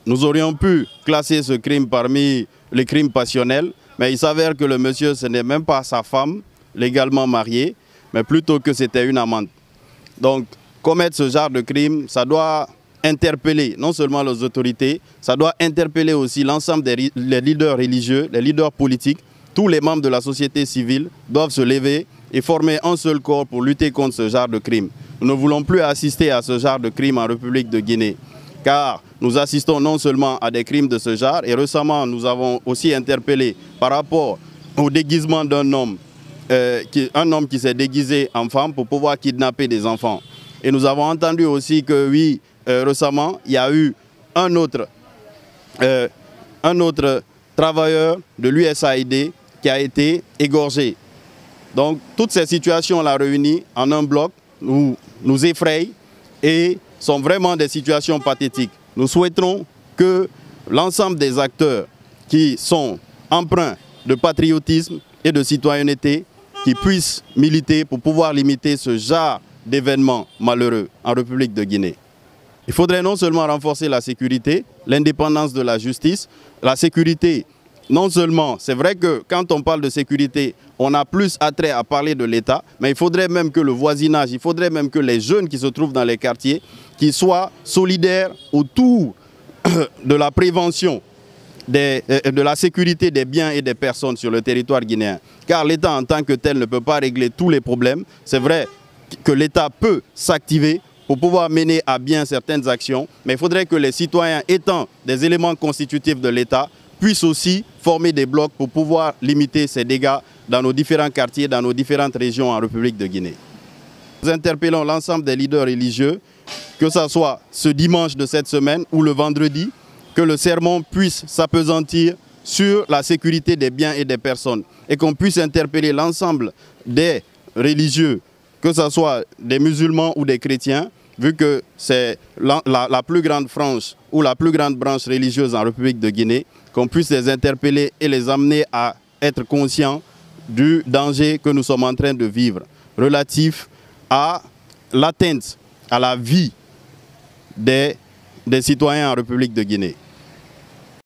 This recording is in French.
nous aurions pu classer ce crime parmi les crimes passionnels, mais il s'avère que le monsieur, ce n'est même pas sa femme légalement mariée, mais plutôt que c'était une amante. Donc, commettre ce genre de crime, ça doit interpeller non seulement les autorités, ça doit interpeller aussi l'ensemble des leaders religieux, les leaders politiques. Tous les membres de la société civile doivent se lever et former un seul corps pour lutter contre ce genre de crime. Nous ne voulons plus assister à ce genre de crime en République de Guinée, car nous assistons non seulement à des crimes de ce genre, et récemment nous avons aussi interpellé par rapport au déguisement d'un homme, un homme qui s'est déguisé en femme pour pouvoir kidnapper des enfants. Et nous avons entendu aussi que oui, récemment, il y a eu un autre travailleur de l'USAID qui a été égorgé. Donc toutes ces situations-là réunies en un bloc nous effrayent et sont vraiment des situations pathétiques. Nous souhaiterons que l'ensemble des acteurs qui sont empreints de patriotisme et de citoyenneté qui puissent militer pour pouvoir limiter ce genre d'événements malheureux en République de Guinée. Il faudrait non seulement renforcer la sécurité, l'indépendance de la justice, la sécurité, non seulement, c'est vrai que quand on parle de sécurité, on a plus attrait à parler de l'État, mais il faudrait même que le voisinage, il faudrait même que les jeunes qui se trouvent dans les quartiers, qui soient solidaires autour de la prévention, de la sécurité des biens et des personnes sur le territoire guinéen. Car l'État en tant que tel ne peut pas régler tous les problèmes. C'est vrai que l'État peut s'activer pour pouvoir mener à bien certaines actions, mais il faudrait que les citoyens, étant des éléments constitutifs de l'État, puissent aussi former des blocs pour pouvoir limiter ces dégâts dans nos différents quartiers, dans nos différentes régions en République de Guinée. Nous interpellons l'ensemble des leaders religieux, que ce soit ce dimanche de cette semaine ou le vendredi, que le sermon puisse s'appesantir sur la sécurité des biens et des personnes et qu'on puisse interpeller l'ensemble des religieux, que ce soit des musulmans ou des chrétiens, vu que c'est la plus grande frange ou la plus grande branche religieuse en République de Guinée, qu'on puisse les interpeller et les amener à être conscients du danger que nous sommes en train de vivre, relatif à l'atteinte à la vie des citoyens en République de Guinée.